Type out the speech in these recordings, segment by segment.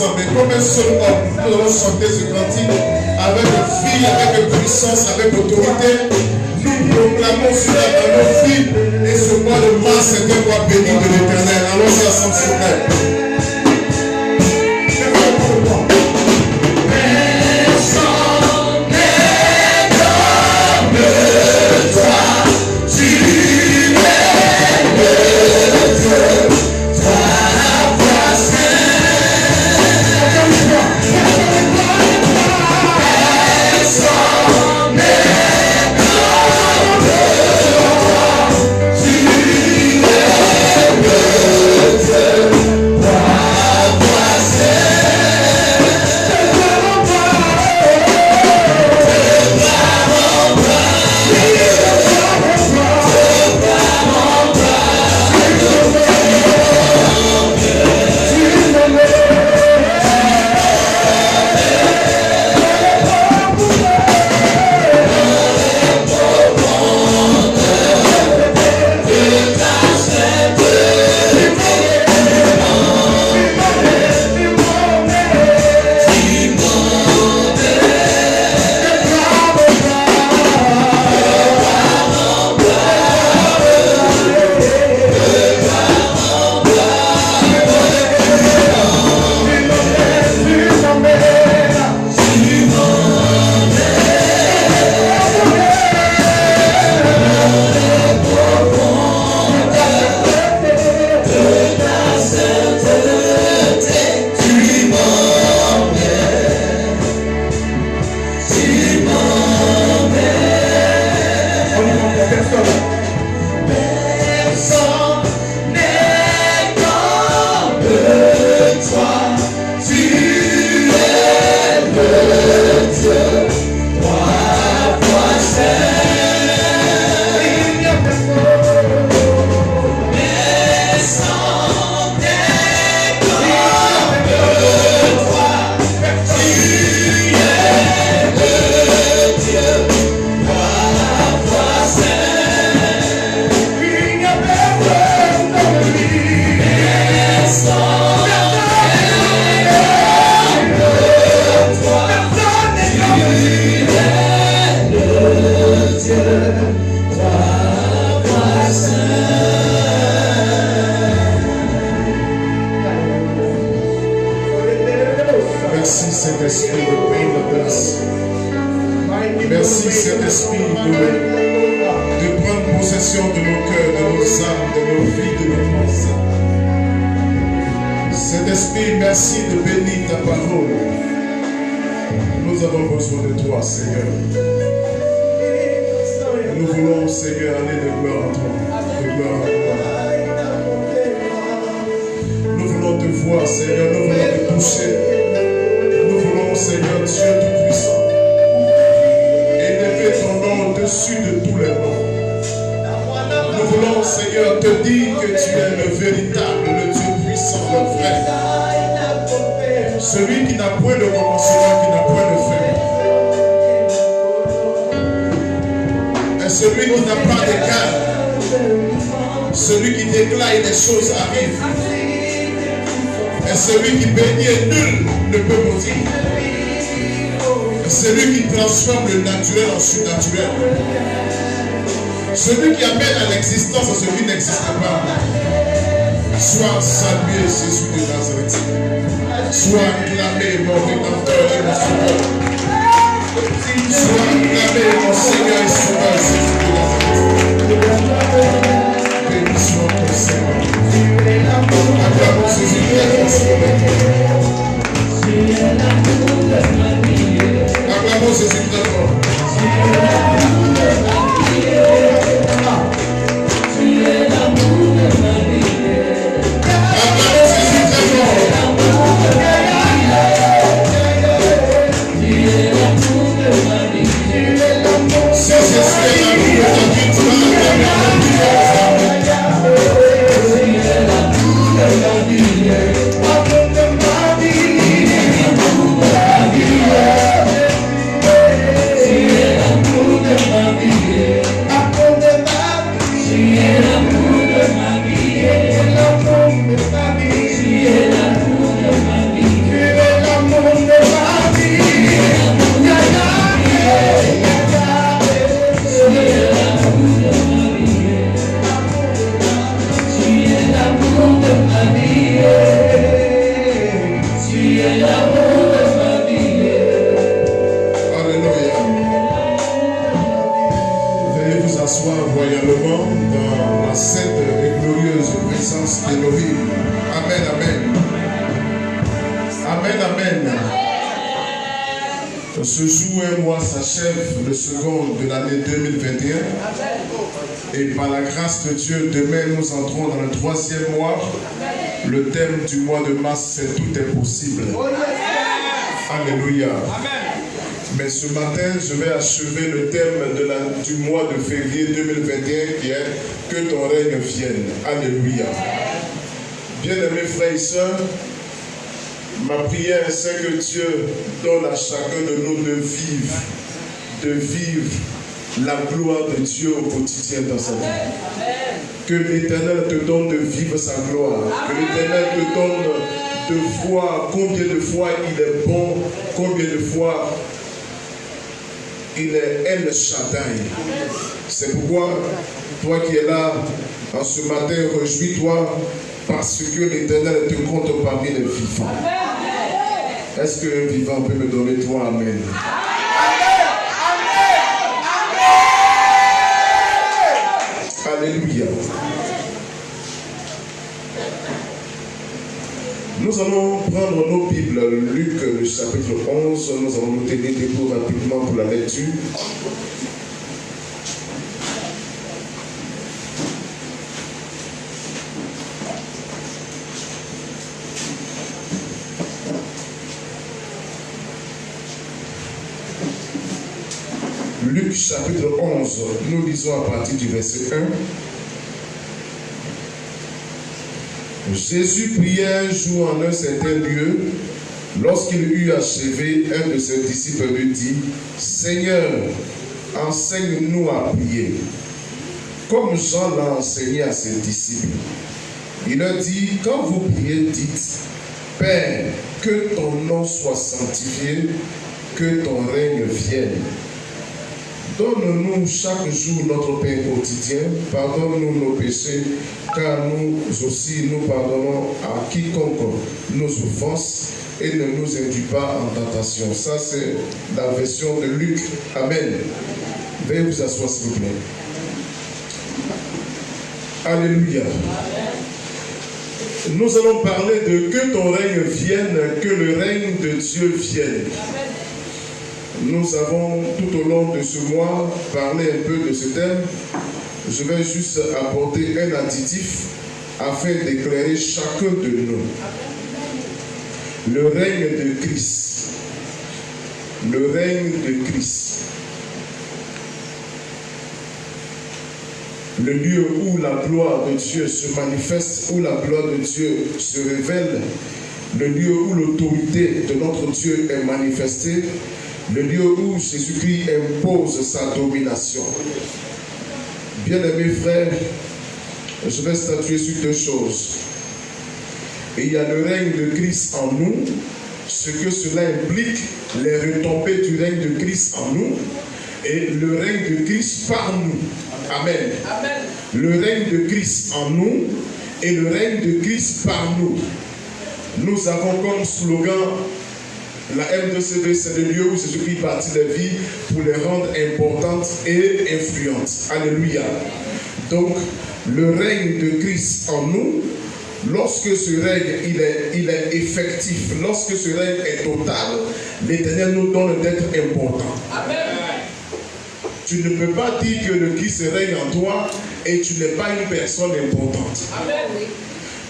ensemble. Et comme un seul homme, nous allons chanter ce cantique avec vie, avec puissance, avec autorité. Nous proclamons cela dans nos vies. Et ce mois de mars est un mois béni de l'Éternel. Allons-y ensemble, s'il vous plaît. Celui qui amène à l'existence à celui qui n'existe pas. Sois salué, Jésus de Nazareth. Sois acclamé, mon Rédempteur et mon Sauveur. Sois acclamé, mon Seigneur et Sauveur, Jésus de Nazareth. Bénissons ton Seigneur. Acclamons Jésus très fort. Acclamons Jésus très fort. C'est Amen, amen. Amen, amen. Ce jour et mois s'achève, le second de l'année 2021. Et par la grâce de Dieu, demain nous entrons dans le 3e mois. Le thème du mois de mars, c'est tout est possible. Alléluia. Mais ce matin, je vais achever le thème du mois de février 2021 qui est que ton règne vienne. Alléluia. Bien-aimés frères et sœurs, ma prière c'est que Dieu donne à chacun de nous de vivre la gloire de Dieu au quotidien dans sa vie. Que l'Éternel te donne de vivre sa gloire. Que l'Éternel te donne de voir combien de fois il est bon, combien de fois il est El Shaddai. C'est pourquoi, toi qui es là en ce matin, réjouis-toi parce que l'Éternel te compte parmi les vivants. Est-ce qu'un vivant peut me donner toi? Amen. Alléluia. Nous allons prendre nos Bibles, Luc, le chapitre 11. Nous allons nous tenir debout rapidement pour la lecture. Luc chapitre 11, nous lisons à partir du verset 1. Jésus priait un jour en un certain lieu. Lorsqu'il eut achevé, un de ses disciples lui dit, « Seigneur, enseigne-nous à prier, comme Jean l'a enseigné à ses disciples. » Il leur dit, « Quand vous priez, dites, Père, que ton nom soit sanctifié, que ton règne vienne. Donne-nous chaque jour notre pain quotidien. Pardonne-nous nos péchés, car nous aussi nous pardonnons à quiconque nos offenses, et ne nous induis pas en tentation. » Ça, c'est la version de Luc. Amen. Veuillez vous asseoir, s'il vous plaît. Alléluia. Nous allons parler de que ton règne vienne, que le règne de Dieu vienne. Nous avons tout au long de ce mois parlé un peu de ce thème. Je vais juste apporter un additif afin d'éclairer chacun de nous. Le règne de Christ. Le règne de Christ. Le lieu où la gloire de Dieu se manifeste, où la gloire de Dieu se révèle. Le lieu où l'autorité de notre Dieu est manifestée. Le lieu où Jésus-Christ impose sa domination. Bien-aimés frères, je vais statuer sur deux choses. Il y a le règne de Christ en nous, ce que cela implique, les retombées du règne de Christ en nous, et le règne de Christ par nous. Amen. Amen. Le règne de Christ en nous et le règne de Christ par nous. Nous avons comme slogan la M2CV, c'est le lieu où Jésus-Christ bâtit les vies pour les rendre importantes et influentes. Alléluia. Donc, le règne de Christ en nous, lorsque ce règne il est effectif, lorsque ce règne est total, l'Éternel nous donne d'être important. Amen. Tu ne peux pas dire que le Christ règne en toi et tu n'es pas une personne importante. Amen.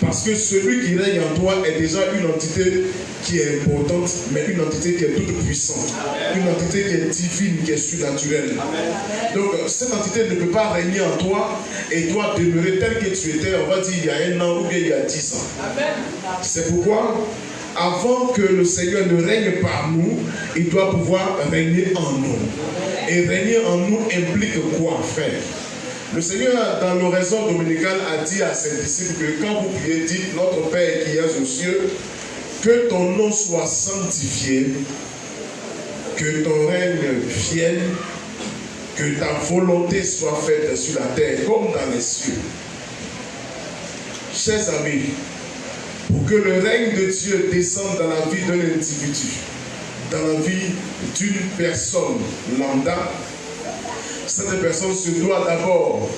Parce que celui qui règne en toi est déjà une entité qui est importante, mais une entité qui est toute puissante. Amen. Une entité qui est divine, qui est surnaturelle. Amen. Donc cette entité ne peut pas régner en toi et toi demeurer tel que tu étais, on va dire, il y a 1 an ou bien il y a 10 ans. Amen. C'est pourquoi, avant que le Seigneur ne règne par nous, il doit pouvoir régner en nous. Et régner en nous implique quoi faire? Le Seigneur, dans l'oraison dominicale, a dit à ses disciples que quand vous priez, dites, notre Père qui es aux cieux, que ton nom soit sanctifié, que ton règne vienne, que ta volonté soit faite sur la terre comme dans les cieux. Chers amis, pour que le règne de Dieu descende dans la vie d'un individu, dans la vie d'une personne lambda, cette personne se doit d'abord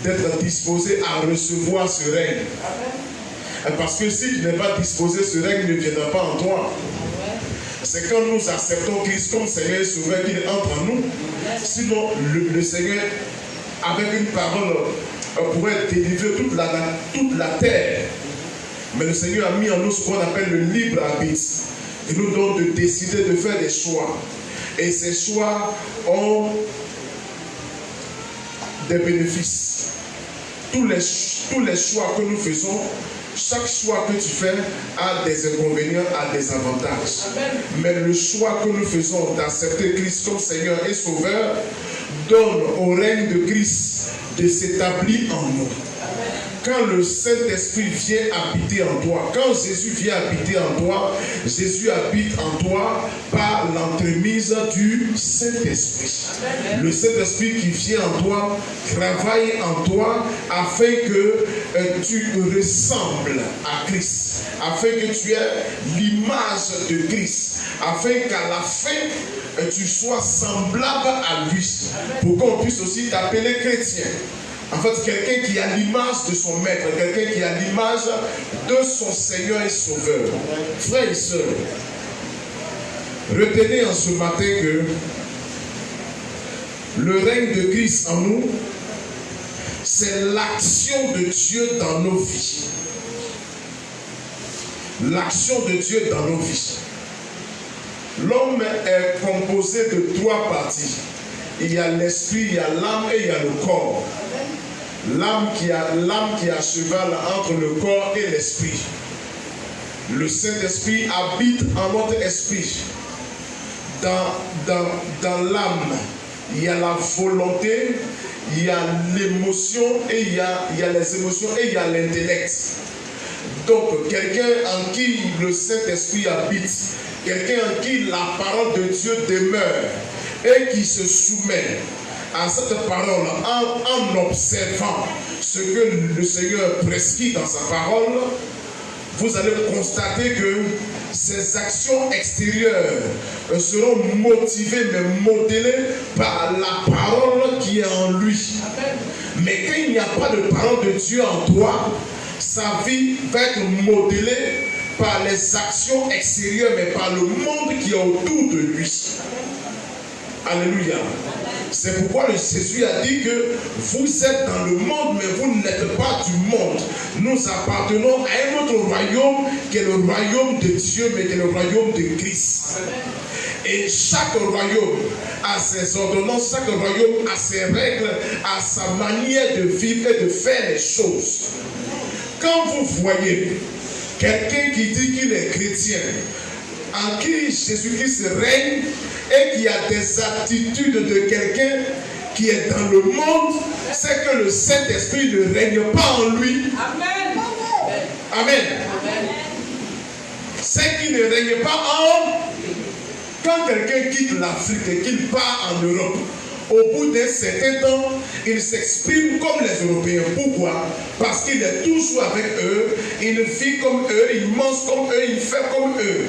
d'être disposée à recevoir ce règne. Parce que si tu n'es pas disposé, ce règne ne viendra pas en toi. C'est quand nous acceptons Christ comme Seigneur et Sauveur qu'il entre en nous. Sinon, le Seigneur, avec une parole, pourrait délivrer toute la terre. Mais le Seigneur a mis en nous ce qu'on appelle le libre arbitre. Il nous donne de décider de faire des choix. Et ces choix ont des bénéfices. Tous les choix que nous faisons, chaque choix que tu fais a des inconvénients, a des avantages. Mais le choix que nous faisons d'accepter Christ comme Seigneur et Sauveur donne au règne de Christ de s'établir en nous. Quand le Saint-Esprit vient habiter en toi, quand Jésus vient habiter en toi, Jésus habite en toi par l'entremise du Saint-Esprit. Le Saint-Esprit qui vient en toi travaille en toi afin que tu ressembles à Christ, afin que tu aies l'image de Christ, afin qu'à la fin tu sois semblable à lui, pour qu'on puisse aussi t'appeler chrétien. En fait, quelqu'un qui a l'image de son maître, quelqu'un qui a l'image de son Seigneur et Sauveur. Frères et sœurs, retenez en ce matin que le règne de Christ en nous, c'est l'action de Dieu dans nos vies. L'action de Dieu dans nos vies. L'homme est composé de 3 parties. Il y a l'esprit, il y a l'âme et il y a le corps. L'âme qui est à cheval entre le corps et l'esprit. Le Saint-Esprit habite en notre esprit. Dans l'âme, il y a la volonté, il y a l'émotion, et il y a les émotions et il y a l'intellect. Donc, quelqu'un en qui le Saint-Esprit habite, quelqu'un en qui la parole de Dieu demeure et qui se soumet à cette parole en observant ce que le Seigneur prescrit dans sa parole, vous allez constater que ces actions extérieures seront motivées mais modélées par la parole qui est en lui. Mais quand il n'y a pas de parole de Dieu en toi, sa vie va être modélée par les actions extérieures mais par le monde qui est autour de lui. Alléluia. C'est pourquoi Jésus a dit que vous êtes dans le monde, mais vous n'êtes pas du monde. Nous appartenons à un autre royaume qui est le royaume de Dieu, mais qui est le royaume de Christ. Et chaque royaume a ses ordonnances, chaque royaume a ses règles, a sa manière de vivre et de faire les choses. Quand vous voyez quelqu'un qui dit qu'il est chrétien, en qui Jésus-Christ règne et qui a des attitudes de quelqu'un qui est dans le monde, c'est que le Saint-Esprit ne règne pas en lui. Amen. Amen. C'est qu'il ne règne pas en... Quand quelqu'un quitte l'Afrique et qu'il part en Europe, au bout d'un certain temps, il s'exprime comme les Européens. Pourquoi? Parce qu'il est toujours avec eux, il vit comme eux, il mange comme eux, il fait comme eux.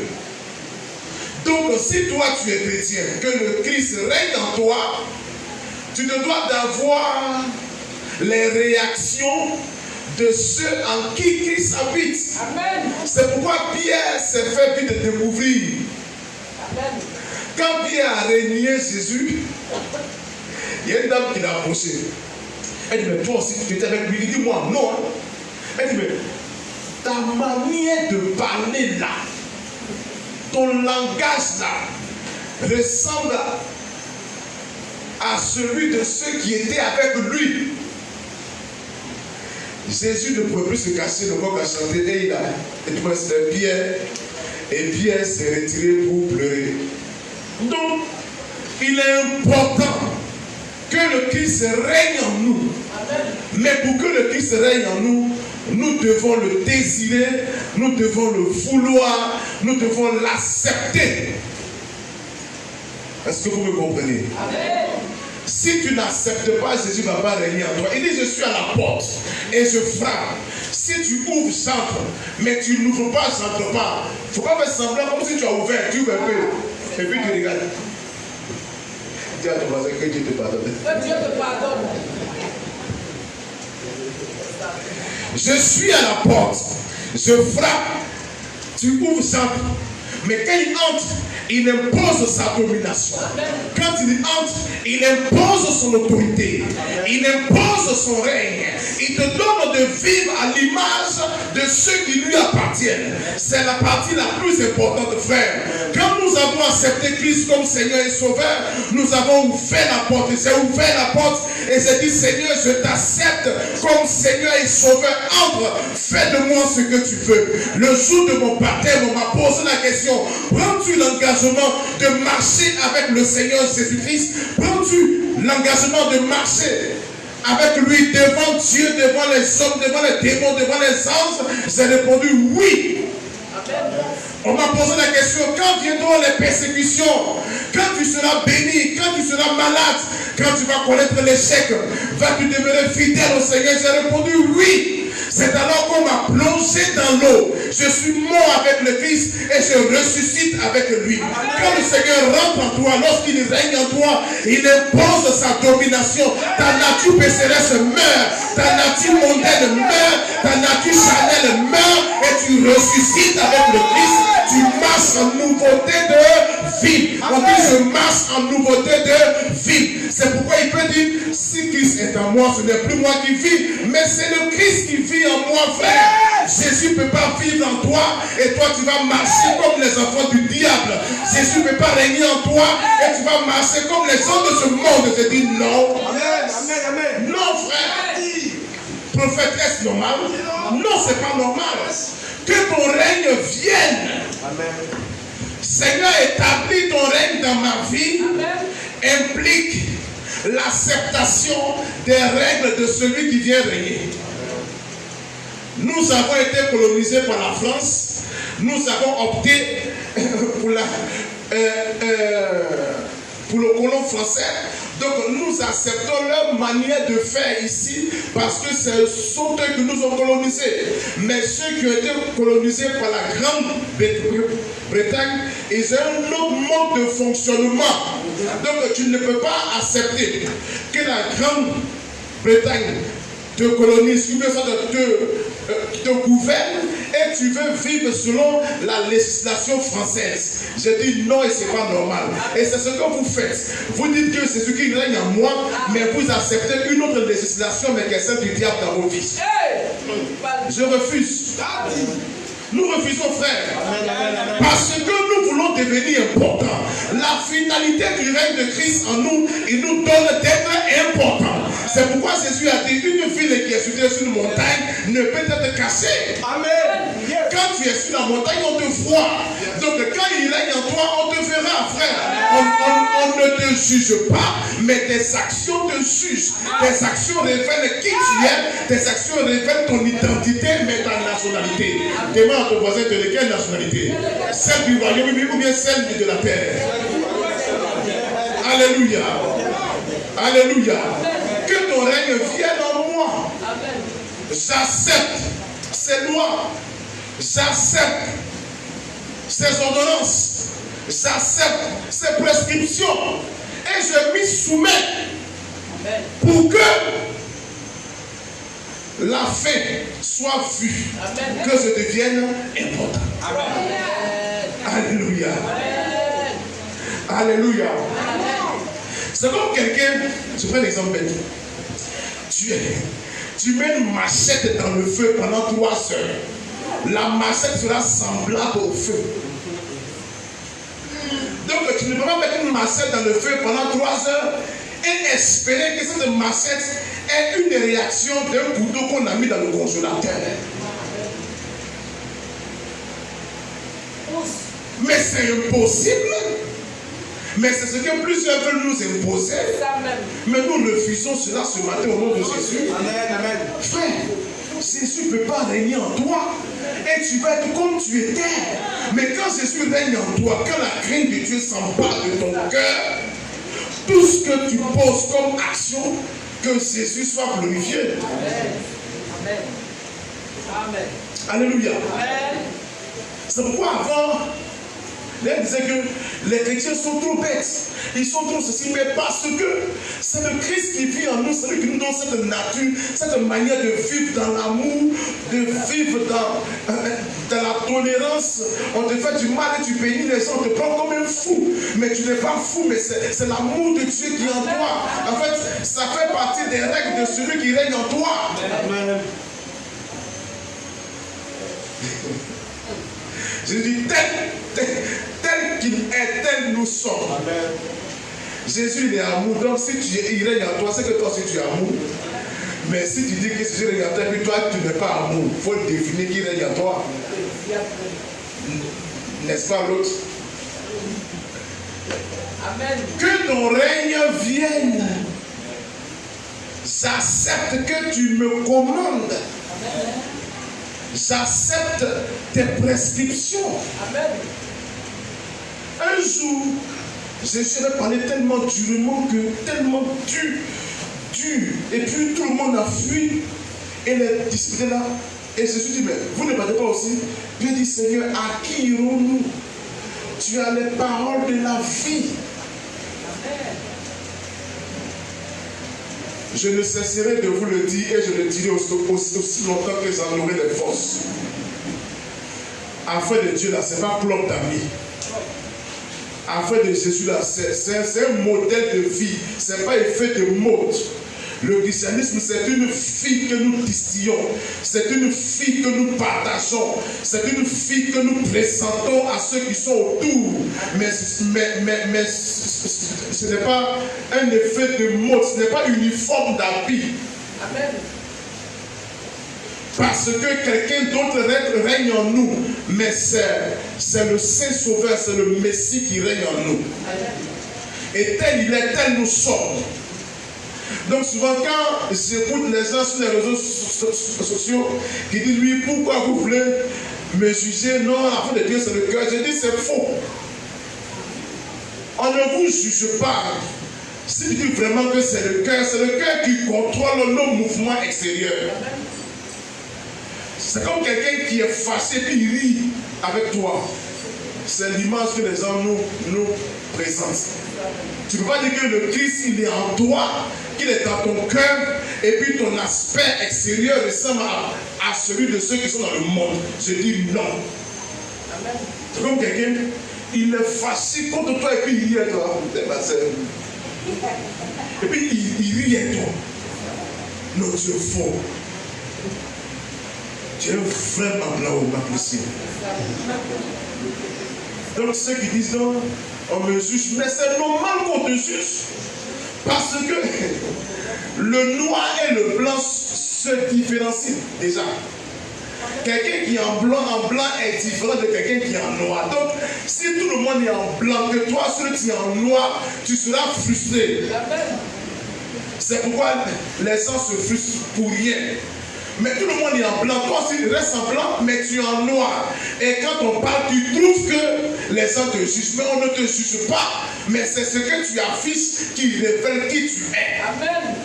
Donc, si toi tu es chrétien, que le Christ règne en toi, tu te dois d'avoir les réactions de ceux en qui Christ habite. Amen. C'est pourquoi Pierre s'est fait vite découvrir. Amen. Quand Pierre a régné Jésus, il y a une dame qui l'a approché. Elle dit, mais toi aussi tu étais avec lui. Il dit, moi, non. Elle dit, mais ta manière de parler là, ton langage là, ressemble à celui de ceux qui étaient avec lui. Jésus ne pouvait plus se cacher, le coq a chanté et il a dit, c'était Pierre. Et Pierre s'est retiré pour pleurer. Donc, il est important que le Christ règne en nous. Mais pour que le Christ règne en nous, nous devons le désirer, nous devons le vouloir, nous devons l'accepter. Est-ce que vous me comprenez? Amen. Si tu n'acceptes pas, Jésus ne va pas régner en toi. Il dit, je suis à la porte et je frappe. Si tu ouvres, j'entre. Mais tu n'ouvres pas, j'entre pas. Il ne faut pas faire semblant comme si tu as ouvert. Tu ouvres un peu. Et puis tu regardes. Dis à ton voisin que Dieu te pardonne. Que Dieu te pardonne. Je suis à la porte. je frappe, tu ouvres ça. Mais quand il entre, il impose sa domination. Quand il entre, il impose son autorité. Il impose son règne. Il te donne de vivre à l'image de ceux qui lui appartiennent. C'est la partie la plus importante, frère. Quand nous avons accepté Christ comme Seigneur et Sauveur, nous avons ouvert la porte. J'ai ouvert la porte et j'ai dit, Seigneur, je t'accepte comme Seigneur et Sauveur. Entre, fais de moi ce que tu veux. Le jour de mon baptême, on m'a posé la question, prends-tu l'engagement de marcher avec le Seigneur Jésus-Christ? Prends-tu l'engagement de marcher avec lui devant Dieu, devant les hommes, devant les démons, devant les anges? J'ai répondu oui. On m'a posé la question, quand viendront les persécutions? Quand tu seras béni, quand tu seras malade, quand tu vas connaître l'échec, vas-tu demeurer fidèle au Seigneur? J'ai répondu oui. C'est alors qu'on m'a plongé dans l'eau. Je suis mort avec le Christ et je ressuscite avec lui. Quand le Seigneur rentre en toi, lorsqu'il règne en toi, il impose sa domination. Ta nature pécheresse meurt, ta nature mondaine meurt, ta nature charnelle meurt et tu ressuscites avec le Christ. Tu marches en nouveauté de vie. On dit je marche en nouveauté de vie. C'est pourquoi il peut dire, si Christ est en moi, ce n'est plus moi qui vis, mais c'est le Christ qui vit en moi, frère. Jésus ne peut pas vivre en toi et toi tu vas marcher comme les enfants du diable. Jésus ne peut pas régner en toi et tu vas marcher comme les gens de ce monde. Je dis non. Amen, amen, amen. Non, frère. Prophète, est-ce normal? Non, c'est pas normal. Que ton règne vienne. Amen. Seigneur, établis ton règne dans ma vie. Amen. Implique l'acceptation des règles de celui qui vient régner. Nous avons été colonisés par la France. Nous avons opté pour le colon français. Donc nous acceptons leur manière de faire ici parce que ce sont eux qui nous ont colonisés. Mais ceux qui ont été colonisés par la Grande-Bretagne, ils ont un autre mode de fonctionnement. Donc tu ne peux pas accepter que la Grande-Bretagne te colonise, ou bien ça te gouverne et tu veux vivre selon la législation française. Je dis non et c'est pas normal. Et c'est ce que vous faites. Vous dites que c'est ce qui règne en moi, mais vous acceptez une autre législation, mais qui est celle du diable dans vos vies. Je refuse. Nous refusons, frère. Parce que nous voulons devenir importants. La finalité du règne de Christ en nous, il nous donne d'être importants. C'est pourquoi Jésus a dit, une ville qui est située sur une montagne ne peut être cachée. Amen. Quand tu es sur la montagne, on te voit. Donc quand il règne en toi, on te verra, frère. On ne te juge pas, mais tes actions te jugent. Tes actions révèlent qui tu es. Tes actions révèlent ton identité, mais ta nationalité. Demande à ton voisin de quelle nationalité? Celle du royaume ou bien celle de la terre? Alléluia. Alléluia. Que ton règne vienne en moi. J'accepte ces lois. J'accepte ces ordonnances. J'accepte ces prescriptions. Et je m'y soumets. Pour que la fin soit vue. Amen. Que je devienne important. Amen. Alléluia. Amen. Alléluia. Amen. C'est comme quelqu'un, je prends l'exemple bête. Tu mets une machette dans le feu pendant 3 heures. La machette sera semblable au feu. Donc tu ne peux pas mettre une machette dans le feu pendant 3 heures et espérer que cette machette ait une réaction d'un couteau qu'on a mis dans le congélateur. Mais c'est impossible. Mais c'est ce que plusieurs veulent nous imposer. Mais nous refusons cela ce matin au nom de Jésus. Amen, amen. Frère, Jésus ne peut pas régner en toi. Et tu vas être comme tu étais. Mais quand Jésus règne en toi, quand la crainte de Dieu s'empare de ton cœur, tout ce que tu poses comme action, que Jésus soit glorifié. Amen. Amen. Alléluia. Amen. C'est pourquoi avant, il disait que Les chrétiens sont trop bêtes. Ils sont trop ceci, mais parce que c'est le Christ qui vit en nous, c'est lui qui nous donne cette nature, cette manière de vivre dans l'amour, de vivre dans la tolérance. On te fait du mal et tu bénis les gens, on te prend comme un fou. Mais tu n'es pas fou, mais c'est l'amour de Dieu qui est en toi. En fait, ça fait partie des règles de celui qui règne en toi. Amen. Je dis tel qu'il est, tel nous sommes. Amen. Jésus il est amour, donc si il règne en toi, c'est que toi aussi tu es amour. Mais si tu dis que Jésus règne en toi et que toi tu n'es pas amour, il faut définir qui règne en toi. N'est-ce pas l'autre? Amen. Que ton règne vienne. J'accepte que tu me commandes. Amen. J'accepte tes prescriptions. Amen. Un jour, Jésus avait parlé tellement durement que tellement dur. Et puis tout le monde a fui. Et les disciples étaient là. Et Jésus dit, mais vous ne battez pas aussi? Dieu dit, Seigneur, à qui irons-nous? Tu as les paroles de la vie. Amen. Je ne cesserai de vous le dire et je le dirai aussi longtemps que j'en aurai les forces. Afin de Dieu là, ce n'est pas club d'amis. Afin de Jésus là, c'est un modèle de vie. Ce n'est pas effet de mode. Le christianisme, c'est une vie que nous distillons. C'est une vie que nous partageons. C'est une vie que nous présentons à ceux qui sont autour. Mais ce n'est pas un effet de mode. Ce n'est pas uniforme d'habit. Amen. Parce que quelqu'un d'autre règne en nous. Mais c'est le Saint Sauveur, c'est le Messie qui règne en nous. Amen. Et tel il est, tel nous sommes. Donc souvent quand j'écoute les gens sur les réseaux sociaux qui disent oui, pourquoi vous voulez me juger? Non, la foi de Dieu c'est le cœur. Je dis c'est faux. On ne vous juge pas. Si tu dis vraiment que c'est le cœur qui contrôle nos mouvements extérieurs. C'est comme quelqu'un qui est fâché et il rit avec toi. C'est l'image que les gens nous présentent. Tu ne peux pas dire que le Christ il est en toi, qu'il est dans ton cœur, et puis ton aspect extérieur ressemble à celui de ceux qui sont dans le monde. Je dis non. Amen. C'est comme quelqu'un, il est fâché contre toi et puis il rit à toi. Et puis il rit à toi. Non, tu es faux. Tu es vraiment blanc au bac ici. Donc ceux qui disent non, on me juge, mais c'est normal qu'on te juge. Parce que le noir et le blanc se différencient déjà. Quelqu'un qui est en blanc est différent de quelqu'un qui est en noir. Donc, si tout le monde est en blanc, que toi, celui qui est en noir, tu seras frustré. C'est pourquoi les gens se frustrent pour rien. Mais tout le monde est en blanc. Toi aussi, tu restes en blanc, mais tu es en noir. Et quand on parle, tu trouves que les gens te jugent. Mais on ne te juge pas. Mais c'est ce que tu affiches qui révèle qui tu es. Amen.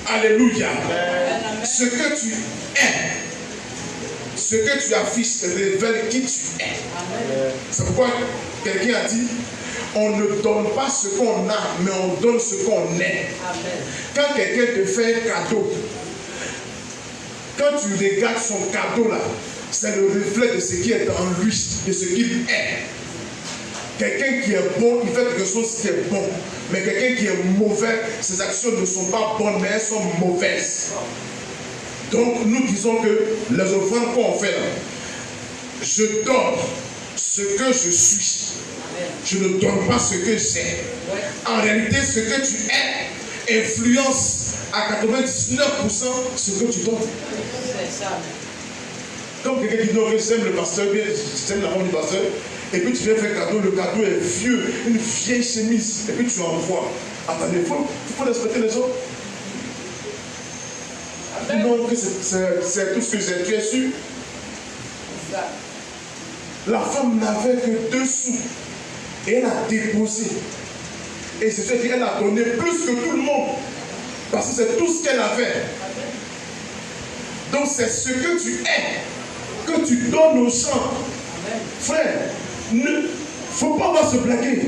Alléluia. Amen. Ce que tu es, ce que tu affiches révèle qui tu es. Amen. C'est pourquoi quelqu'un a dit, on ne donne pas ce qu'on a, mais on donne ce qu'on est. Amen. Quand quelqu'un te fait un cadeau, quand tu regardes son cadeau là, c'est le reflet de ce qui est en lui, de ce qu'il est. Quelqu'un qui est bon, il fait quelque chose qui est bon. Mais quelqu'un qui est mauvais, ses actions ne sont pas bonnes, mais elles sont mauvaises. Donc nous disons que les offrandes qu'on fait là, je donne ce que je suis. Je ne donne pas ce que j'ai. En réalité, ce que tu es influence à 99% ce que tu donnes. Comme quelqu'un dit non, j'aime le pasteur, j'aime la femme du pasteur, et puis tu viens faire cadeau, le cadeau est vieux, une vieille chemise, et puis tu envoies. Attendez, il faut respecter les autres. Non, que c'est tout ce que j'ai, tu es sûr? La femme n'avait que 2 sous, et elle a déposé. Et c'est ce qu'elle a donné plus que tout le monde, parce que c'est tout ce qu'elle avait. Donc c'est ce que tu es, que tu donnes aux gens. Frère, faut pas avoir se blaguer.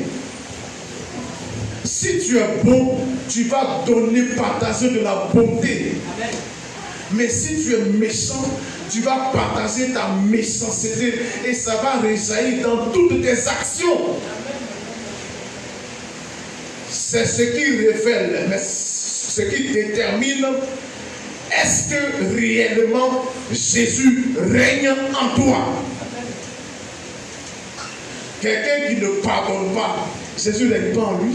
Si tu es bon, tu vas donner, partager de la bonté. Amen. Mais si tu es méchant, tu vas partager ta méchanceté et ça va réjaillir dans toutes tes actions. C'est ce qui révèle, mais ce qui détermine est-ce que réellement Jésus règne en toi. Quelqu'un qui ne pardonne pas, Jésus ne règne pas en lui.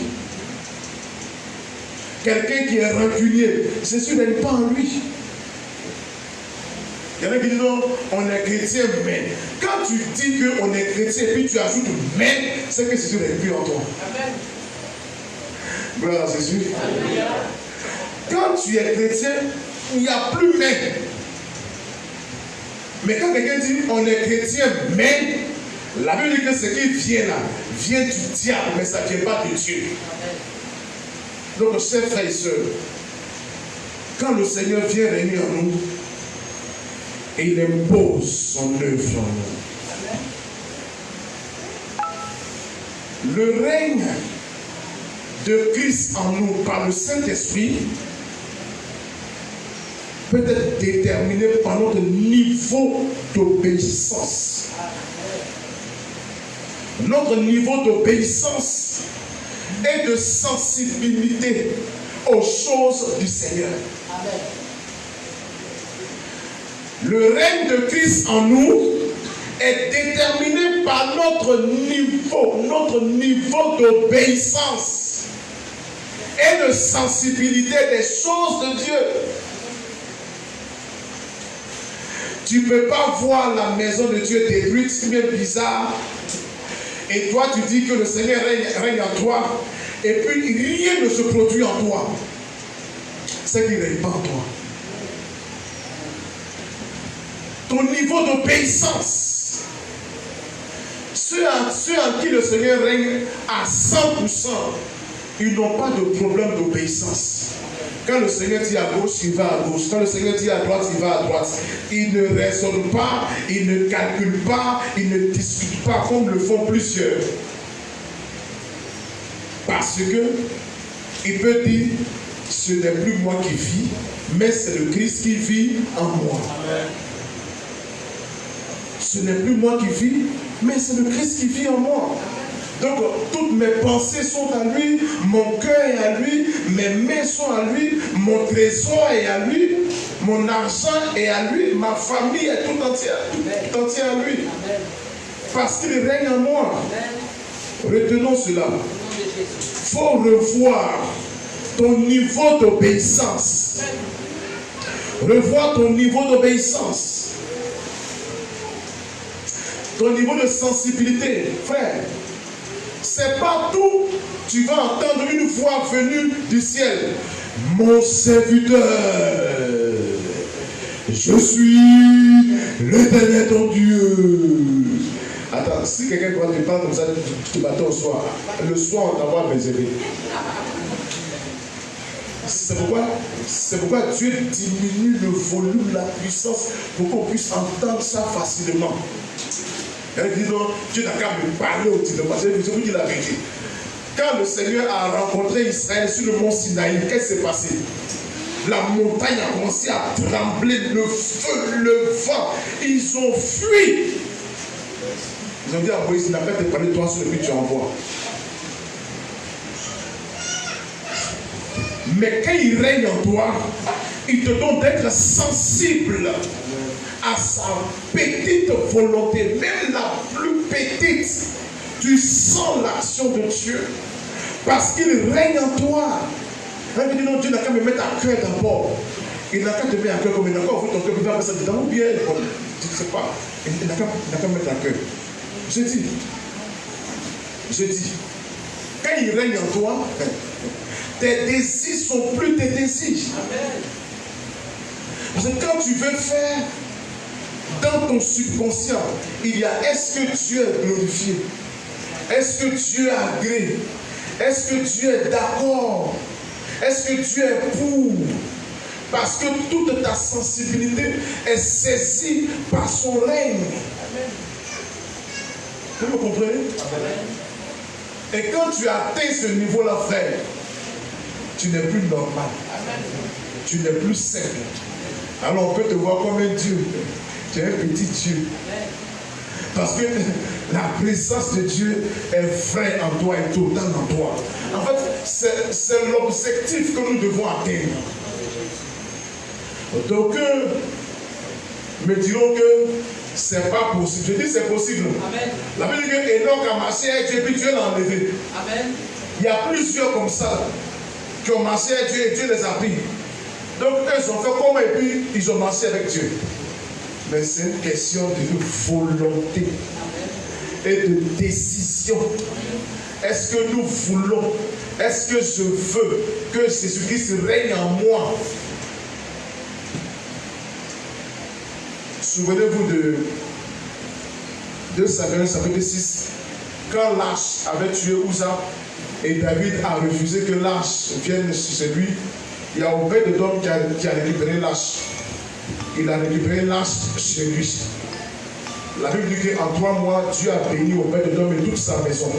Quelqu'un qui est rancunier, Jésus ne règne pas en lui. Il y en a qui disent non, on est chrétien, mais quand tu dis qu'on est chrétien et puis tu ajoutes mais, c'est que Jésus n'est plus en toi. Amen. Gloire à Jésus. Amen. Quand tu es chrétien, il n'y a plus mais. Mais quand quelqu'un dit on est chrétien, mais la Bible dit que ce qui vient là, vient du diable, mais ça ne vient pas de Dieu. Amen. Donc, chers frères et sœurs, quand le Seigneur vient régner en nous, et il impose son œuvre en nous. Le règne de Christ en nous par le Saint-Esprit peut être déterminé par notre niveau d'obéissance. Notre niveau d'obéissance et de sensibilité aux choses du Seigneur. Amen. Le règne de Christ en nous est déterminé par notre niveau d'obéissance et de sensibilité des choses de Dieu. Tu ne peux pas voir la maison de Dieu détruite, c'est bien bizarre. Et toi, tu dis que le Seigneur règne en toi, et puis rien ne se produit en toi. C'est qu'il ne règne pas en toi. Ton niveau d'obéissance, ceux en qui le Seigneur règne à 100%, ils n'ont pas de problème d'obéissance. Quand le Seigneur dit à gauche, il va à gauche. Quand le Seigneur dit à droite, il va à droite. Il ne raisonne pas, il ne calcule pas, il ne discute pas comme le font plusieurs. Parce que il peut dire, ce n'est plus moi qui vis, mais c'est le Christ qui vit en moi. Amen. Ce n'est plus moi qui vis, mais c'est le Christ qui vit en moi. Donc, toutes mes pensées sont à lui, mon cœur est à lui, mes mains sont à lui, mon trésor est à lui, mon argent est à lui, ma famille est tout entière à lui. Amen. Parce qu'il règne en moi. Amen. Retenons cela. Il faut revoir ton niveau d'obéissance. Revoir ton niveau d'obéissance. Ton niveau de sensibilité, frère. C'est partout, tu vas entendre une voix venue du ciel. Mon serviteur, je suis l'Éternel ton Dieu. Attends, si quelqu'un doit te parler comme ça, tu te battons au soir. Le soir, on t'envoie réservé. C'est pourquoi Dieu diminue le volume, la puissance, pour qu'on puisse entendre ça facilement. Elle dit non, Dieu n'a qu'à me parler autrement. Je vous dis la vérité. Quand le Seigneur a rencontré Israël sur le mont Sinaï, qu'est-ce qui s'est passé? La montagne a commencé à trembler, le feu, le vent. Ils ont fui. Ils ont dit à Moïse, il n'a pas te parler de toi sur le que tu envoies. Mais quand il règne en toi, il te donne d'être sensible à sa petite volonté, même la plus petite. Tu sens l'action de Dieu parce qu'il règne en toi. Elle dit non, Dieu n'a qu'à me mettre à cœur d'abord. Il n'a qu'à te mettre à cœur comme il n'a qu'à ouvrir ton cœur, il va mettre ça dedans ou bien, je ne sais pas. Il n'a qu'à me mettre à cœur. Je dis, quand il règne en toi, tes désirs sont plus tes désirs. Amen. Parce que quand tu veux faire dans ton subconscient, il y a est-ce que Dieu est glorifié? Est-ce que Dieu est agréé? Est-ce que Dieu est d'accord? Est-ce que Dieu est pour? Parce que toute ta sensibilité est saisie par son règne. Amen. Vous me comprenez? Et quand tu atteins ce niveau-là, frère, tu n'es plus normal. Tu n'es plus simple. Alors on peut te voir comme un Dieu. Tu es un petit Dieu. Parce que la présence de Dieu est vraie en toi et totale en toi. En fait, c'est l'objectif que nous devons atteindre. Donc, me diront que c'est pas possible. Je dis c'est possible. Amen. La Bible dit que Enoch a marché avec Dieu, puis Dieu l'a enlevé. Amen. Il y a plusieurs comme ça qui ont marché avec Dieu et Dieu les a pris. Donc, ils ont fait comment et puis ils ont marché avec Dieu. Mais c'est une question de volonté et de décision. Est-ce que nous voulons, est-ce que je veux que Jésus-Christ règne en moi? Souvenez-vous de 2 Samuel chapitre 6, quand l'arche avait tué Uza et David a refusé que l'arche vienne chez lui, il y a Obed-Edom qui a récupéré l'arche. Il a récupéré l'arche chez lui. La Bible dit qu'en 3 mois, Dieu a béni Obed-Edom et toute sa maison.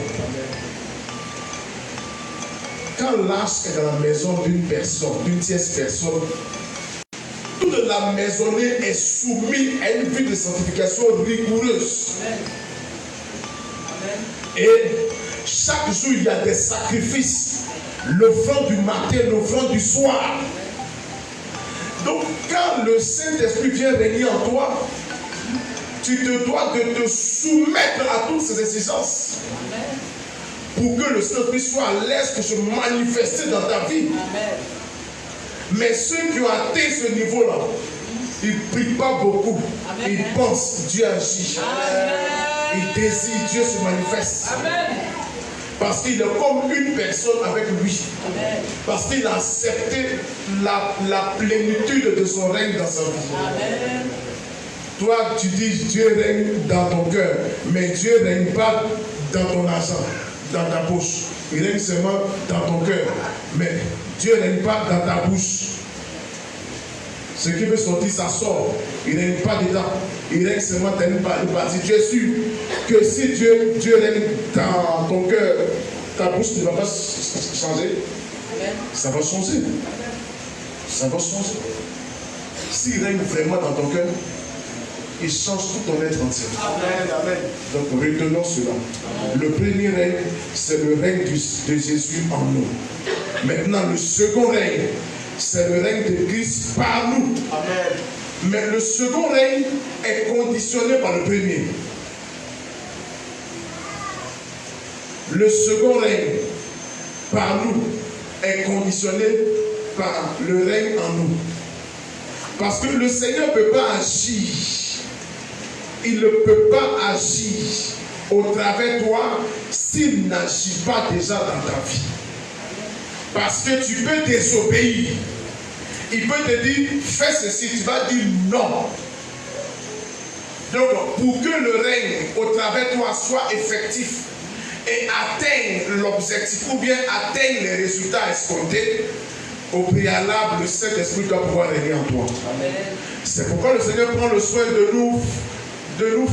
Quand l'arche est dans la maison d'une personne, d'une tierce personne, toute la maisonnée est soumise à une vie de sanctification rigoureuse. Et chaque jour, il y a des sacrifices. L'offrande du matin, l'offrande du soir. Donc, quand le Saint-Esprit vient régner en toi, tu te dois de te soumettre à toutes ces exigences. Pour que le Saint-Esprit soit à l'aise pour se manifester dans ta vie. Mais ceux qui ont atteint ce niveau-là, ils ne prient pas beaucoup. Amen. Ils pensent Dieu agit. Amen. Ils désirent Dieu se manifeste. Amen. Parce qu'il est comme une personne avec lui. Amen. Parce qu'il a accepté la plénitude de son règne dans sa vie. Amen. Toi, tu dis Dieu règne dans ton cœur. Mais Dieu ne règne pas dans ton argent, dans ta poche. Il règne seulement dans ton cœur. Mais Dieu ne règne pas dans ta bouche. Ce qui veut sortir, ça sort. Il ne règne pas dedans. Il règne seulement dans une partie. Tu es sûr que si Dieu règne dans ton cœur, ta bouche ne va pas changer. Ça va changer. Ça va changer. S'il règne vraiment dans ton cœur, il change tout ton être entier. Amen, amen. Donc retenons cela. Le premier règne, c'est le règne de Jésus en nous. Maintenant, le second règne, c'est le règne de Christ par nous. Amen. Mais le second règne est conditionné par le premier. Le second règne par nous est conditionné par le règne en nous. Parce que le Seigneur ne peut pas agir. Il ne peut pas agir au travers de toi s'il n'agit pas déjà dans ta vie. Parce que tu peux désobéir. Il peut te dire, fais ceci, tu vas dire non. Donc, pour que le règne au travers de toi soit effectif et atteigne l'objectif ou bien atteigne les résultats escomptés, au préalable, le Saint-Esprit doit pouvoir régner en toi. C'est pourquoi le Seigneur prend le soin de nous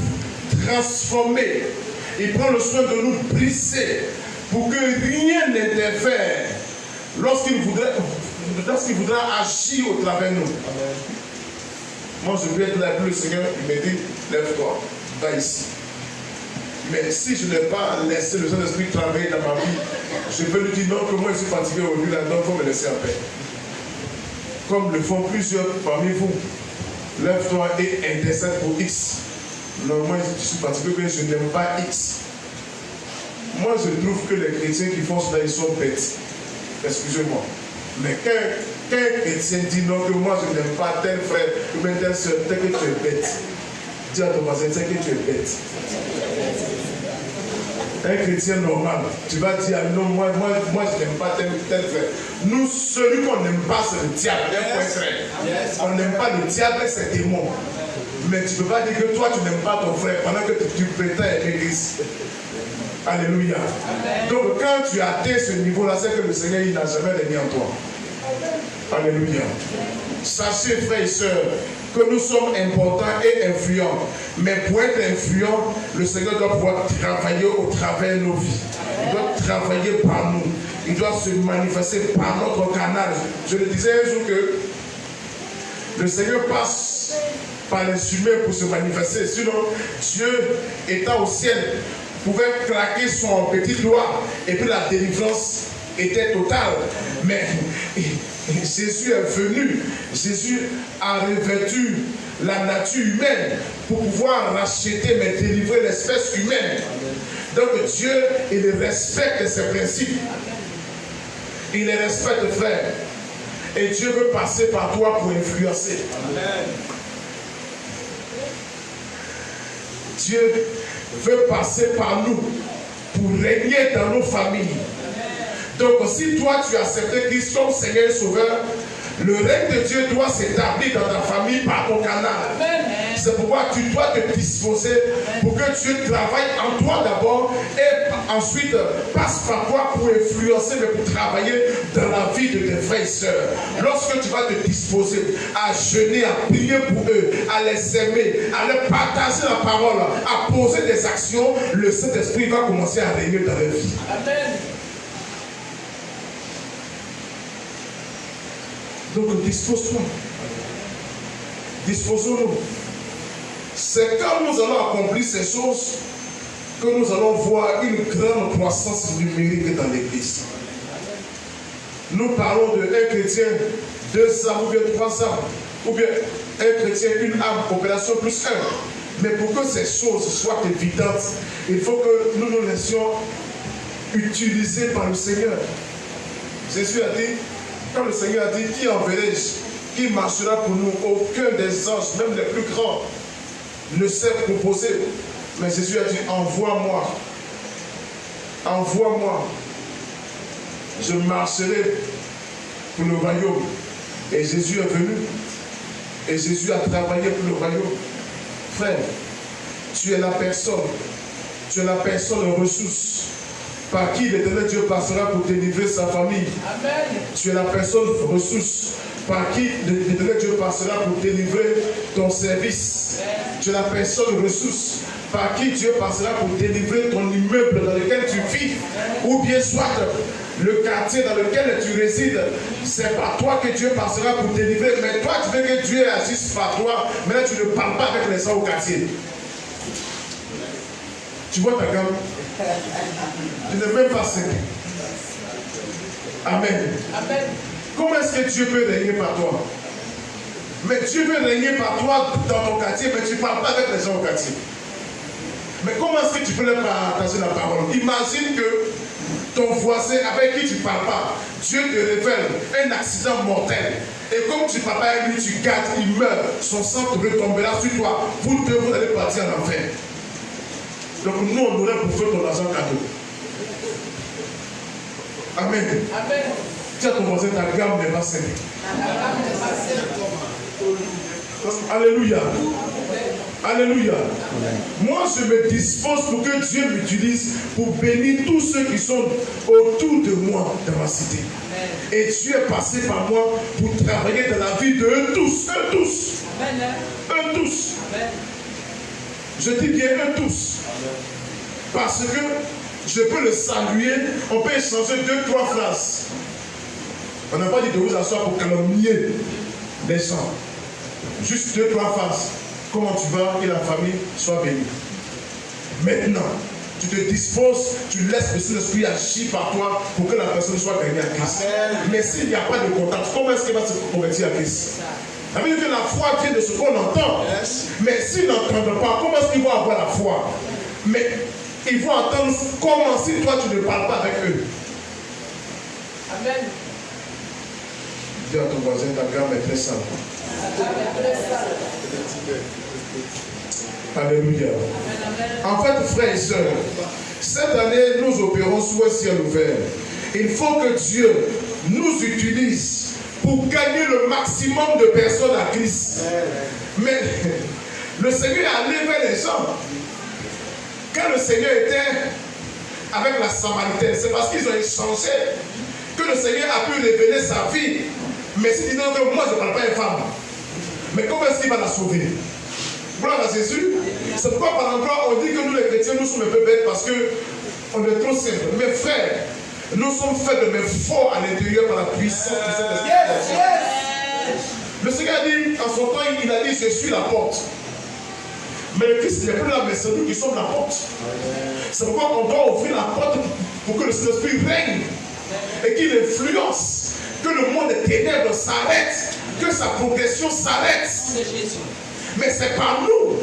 transformer. Il prend le soin de nous briser pour que rien n'interfère lorsqu'il voudra agir au travers de nous. Amen. Moi, je vais être là, le Seigneur, il me dit, lève-toi, va ici. Mais si je n'ai pas laissé le Saint-Esprit travailler dans ma vie, je peux lui dire non, que moi je suis fatigué aujourd'hui, là-dedans, il faut me laisser en paix. Comme le font plusieurs parmi vous. Lève-toi et intercède pour X. Non, moi je suis fatigué, mais je n'aime pas X. Moi je trouve que les chrétiens qui font cela, ils sont bêtes. Excusez-moi. Mais quand un chrétien dit non, que moi je n'aime pas tel frère ou bien telle soeur, c'est que tu es bête. Dis à ton voisin, c'est que tu es bête. Un chrétien normal, tu vas dire non, moi je n'aime pas tel frère. Nous, celui qu'on n'aime pas, c'est le diable. Yes. On n'aime pas le diable, c'est démon. Mais tu ne peux pas dire que toi tu n'aimes pas ton frère pendant que tu prétends aimer Christ. Alléluia. Amen. Donc quand tu atteins ce niveau-là, c'est que le Seigneur il n'a jamais régné en toi. Alléluia. Sachez, frères et sœurs, que nous sommes importants et influents. Mais pour être influent, le Seigneur doit pouvoir travailler au travers de nos vies. Il doit travailler par nous. Il doit se manifester par notre canal. Je le disais un jour que le Seigneur passe par les humains pour se manifester. Sinon, Dieu étant au ciel, pouvait claquer son petit doigt et puis la délivrance était totale. Mais Jésus est venu. Jésus a revêtu la nature humaine pour pouvoir racheter, mais délivrer l'espèce humaine. Donc Dieu, il respecte ses principes. Il les respecte, frère. Et Dieu veut passer par toi pour influencer. Amen. Dieu veut passer par nous pour régner dans nos familles. Donc si toi tu as accepté Christ comme Seigneur et Sauveur, le règne de Dieu doit s'établir dans ta famille par ton canal. C'est pourquoi tu dois te disposer pour que Dieu travaille en toi d'abord et ensuite passe par toi pour influencer, mais pour travailler dans la vie de tes frères et sœurs. Lorsque tu vas te disposer à jeûner, à prier pour eux, à les aimer, à leur partager la parole, à poser des actions, le Saint-Esprit va commencer à régner dans leur vie. Amen. Donc dispose-toi. Disposons-nous. C'est quand nous allons accomplir ces choses que nous allons voir une grande croissance numérique dans l'Église. Nous parlons de un chrétien, 2 âmes ou bien 3 âmes, ou bien un chrétien, une âme, opération plus 1. Mais pour que ces choses soient évidentes, il faut que nous nous laissions utiliser par le Seigneur. Jésus a dit, quand le Seigneur a dit, qui enverrai-je, qui marchera pour nous? Aucun des anges, même les plus grands, ne s'est proposé. Mais Jésus a dit, envoie-moi. Envoie-moi. Je marcherai pour le royaume. Et Jésus est venu. Et Jésus a travaillé pour le royaume. Frère, tu es la personne. Tu es la personne ressource par qui l'Éternel Dieu passera pour délivrer sa famille. Amen. Tu es la personne ressource par qui l'Éternel Dieu passera pour délivrer ton service. Amen. Tu es la personne ressource par qui Dieu passera pour délivrer ton immeuble dans lequel tu vis. Amen. Ou bien soit le quartier dans lequel tu résides. C'est par toi que Dieu passera pour délivrer. Mais toi, tu veux que Dieu agisse par toi. Mais là, tu ne parles pas avec les gens au quartier. Tu vois ta gamme? Tu n'es même pas simple. Amen. Amen. Comment est-ce que Dieu peut régner par toi? Mais Dieu veut régner par toi dans ton quartier, mais tu ne parles pas avec les gens au quartier. Mais comment est-ce que tu peux leur partager la parole? Imagine que ton voisin avec qui tu ne parles pas, Dieu te révèle un accident mortel. Et comme tu ne parles pas avec lui, tu gardes, il meurt, son sang te retombera sur toi. Vous deux, vous allez partir en enfer. Donc nous, on aurait pour faire ton argent cadeau. Amen. Amen. Tiens ton voisin, ta gamme n'est pas saine. Alléluia. Alléluia. Moi, je me dispose pour que Dieu m'utilise pour bénir tous ceux qui sont autour de moi dans ma cité. Et Dieu est passé par moi pour travailler dans la vie de eux tous. Eux tous. Eux tous. Je dis bien eux tous. Parce que je peux le saluer, on peut échanger 2-3 phrases. On n'a pas dit de vous asseoir pour calomnier les gens. Juste 2-3 phrases. Comment tu vas et la famille soit bénie. Maintenant, tu te disposes, tu laisses le Saint-Esprit agir par toi pour que la personne soit gagnée à Christ. Mais s'il n'y a pas de contact, comment est-ce qu'elle va se convertir à Christ? Ça veut dire que la foi vient de ce qu'on entend. Mais s'ils n'entendent pas, comment est-ce qu'ils vont avoir la foi? Mais ils vont entendre comment si toi tu ne parles pas avec eux. Amen. Dis à ton voisin, ta gamme est très sale. Alléluia. En fait, frères et sœurs, cette année, nous opérons sous un ciel ouvert. Il faut que Dieu nous utilise pour gagner le maximum de personnes à Christ. Mais le Seigneur a levé les gens. Quand le Seigneur était avec la Samaritaine, c'est parce qu'ils ont échangé que le Seigneur a pu révéler sa vie. Mais s'il dit non, moi je ne parle pas une femme. Mais comment est-ce qu'il va la sauver? Gloire à Jésus. C'est pourquoi par endroit on dit que nous les chrétiens, nous sommes un peu bêtes parce qu'on est trop simples. Mes frères, nous sommes faits de mais forts à l'intérieur par la puissance du Saint-Esprit. Le Seigneur a dit, en son temps, il a dit, je suis la porte. Mais le Christ n'est plus là, mais c'est nous qui sommes la porte. C'est pourquoi on doit ouvrir la porte pour que le Saint-Esprit règne et qu'il influence, que le monde des ténèbres s'arrête, que sa progression s'arrête. Mais c'est par nous.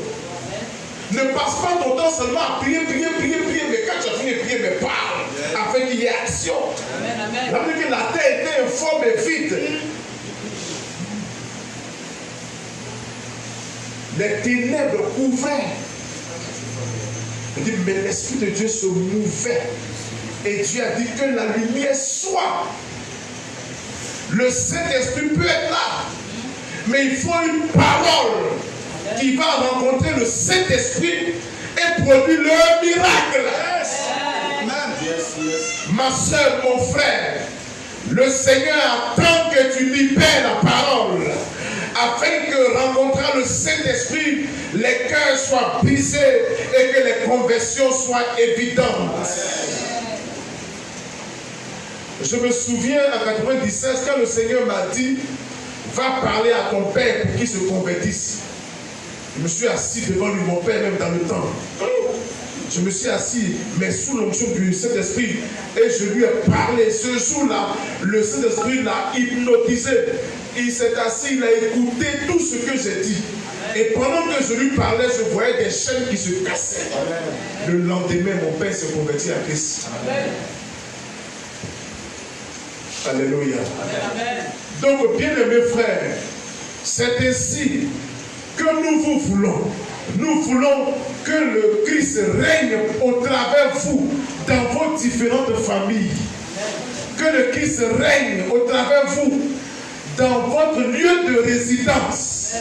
Ne passe pas ton temps seulement à prier, mais quand tu as fini de prier, mais parle, afin qu'il y ait action. Ça veut dire que la terre était informe et vide. Les ténèbres couvraient. Il dit, mais l'Esprit de Dieu se mouvait. Et Dieu a dit que la lumière soit. Le Saint-Esprit peut être là. Mais il faut une parole qui va rencontrer le Saint-Esprit et produire le miracle. Ma soeur, mon frère, le Seigneur attend que tu libères la parole afin que, rencontrant le Saint-Esprit, les cœurs soient brisés et que les conversions soient évidentes. Je me souviens en 1996 quand le Seigneur m'a dit, va parler à ton père pour qu'il se convertisse. Je me suis assis devant lui, mon père, même dans le temps. Je me suis assis, mais sous l'onction du Saint-Esprit, et je lui ai parlé. Ce jour-là, le Saint-Esprit l'a hypnotisé. Il s'est assis, il a écouté tout ce que j'ai dit. Et pendant que je lui parlais, je voyais des chaînes qui se cassaient. Le lendemain, mon père s'est converti à Christ. Alléluia. Donc, bien-aimés frères, c'est ainsi que nous voulons. Nous voulons que le Christ règne au travers de vous, dans vos différentes familles. Que le Christ règne au travers de vous, dans votre lieu de résidence.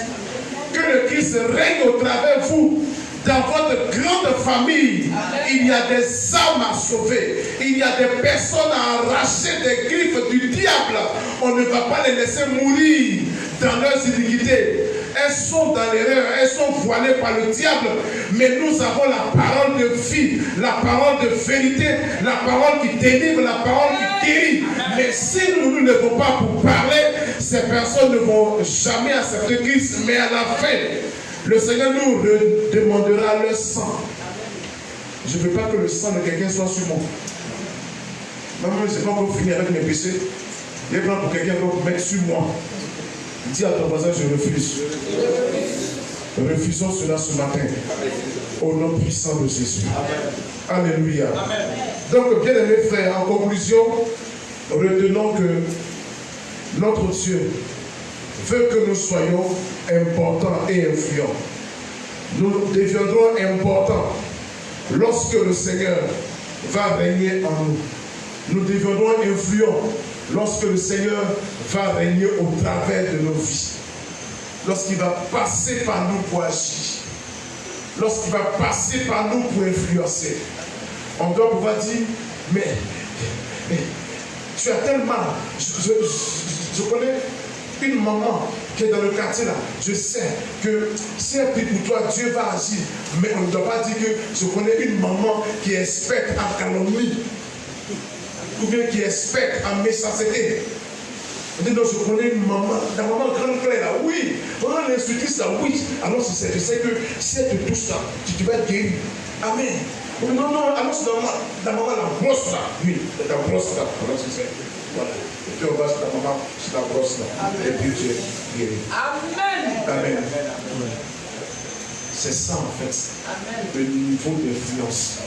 Que le Christ règne au travers de vous, dans votre grande famille. Il y a des âmes à sauver. Il y a des personnes à arracher des griffes du diable. On ne va pas les laisser mourir dans leurs iniquités. Elles sont dans l'erreur, elles sont voilées par le diable, mais nous avons la parole de vie, la parole de vérité, la parole qui délivre, la parole qui guérit. Mais si nous ne levons pas pour parler, ces personnes ne vont jamais accepter Christ, mais à la fin, le Seigneur nous demandera le sang. Je ne veux pas que le sang de quelqu'un soit sur moi. Même si je n'ai pas encore fini avec mes péchés, je vais prendre pour quelqu'un pour mettre sur moi. Dis à ton voisin, je refuse. Refusons cela ce matin. Au nom puissant de Jésus. Amen. Alléluia. Amen. Donc, bien aimés frères, en conclusion, retenons que notre Dieu veut que nous soyons importants et influents. Nous deviendrons importants lorsque le Seigneur va régner en nous. Nous deviendrons influents lorsque le Seigneur va régner au travers de nos vies. Lorsqu'il va passer par nous pour agir. Lorsqu'il va passer par nous pour influencer. On doit pouvoir dire, mais tu as tellement... Je connais une maman qui est dans le quartier là. Je sais que si elle prie pour toi, Dieu va agir. Mais on ne doit pas dire que je connais une maman qui est experte en calomnie. Ou bien qui est experte en méchanceté. On dit non, je connais une maman, la maman grande claire là, oui, maman l'instructrice là, oui. Alors je sais que si elle te touche là, tu vas être guéri. Amen. Non, alors c'est la maman la brosse là, oui, la brosse là, alors je sais. Voilà. Et puis on va sur la maman, sur la brosse là. Amen. Et puis tu es guéri. Amen. Amen. C'est ça en fait. Amen. Le niveau d'influence.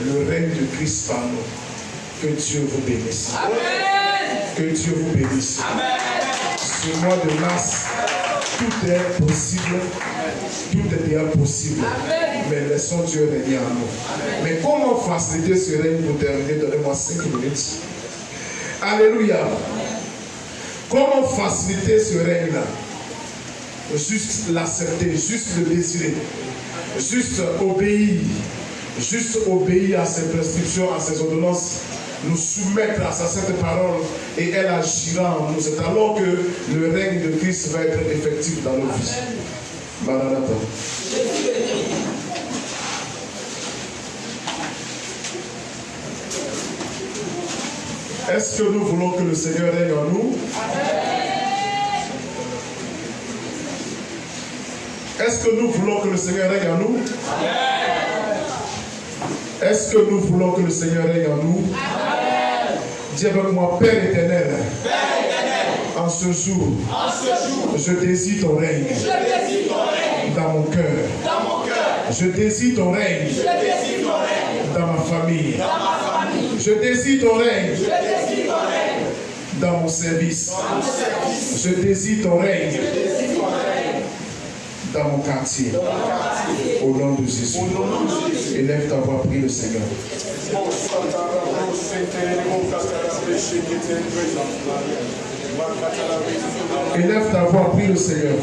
Le règne de Christ par nous. Que Dieu vous bénisse. Amen. Que Dieu vous bénisse. Amen. Ce mois de mars, tout est possible. Tout est déjà possible. Amen. Mais laissons Dieu régner en nous. Amen. Mais comment faciliter ce règne pour terminer? Donnez-moi 5 minutes. Alléluia. Comment faciliter ce règne-là? Juste l'accepter, juste le désirer. Juste obéir. Juste obéir à ses prescriptions, à ses ordonnances. nous soumettre à sa sainte parole et elle agira en nous. C'est alors que le règne de Christ va être effectif dans nos vies. Maranatha. Est-ce que nous voulons que le Seigneur règne en nous? Est-ce que nous voulons que le Seigneur règne en nous? Est-ce que nous voulons que le Seigneur règne en nous? Dis avec moi, Père éternel, en ce jour, je désire ton règne dans mon cœur. Je désire ton règne dans ma famille. Je désire ton règne dans mon service. Je désire ton règne dans mon quartier. Au nom de Jésus. Élève ta voix, prie le Seigneur. Élève ta voix, prie le Seigneur.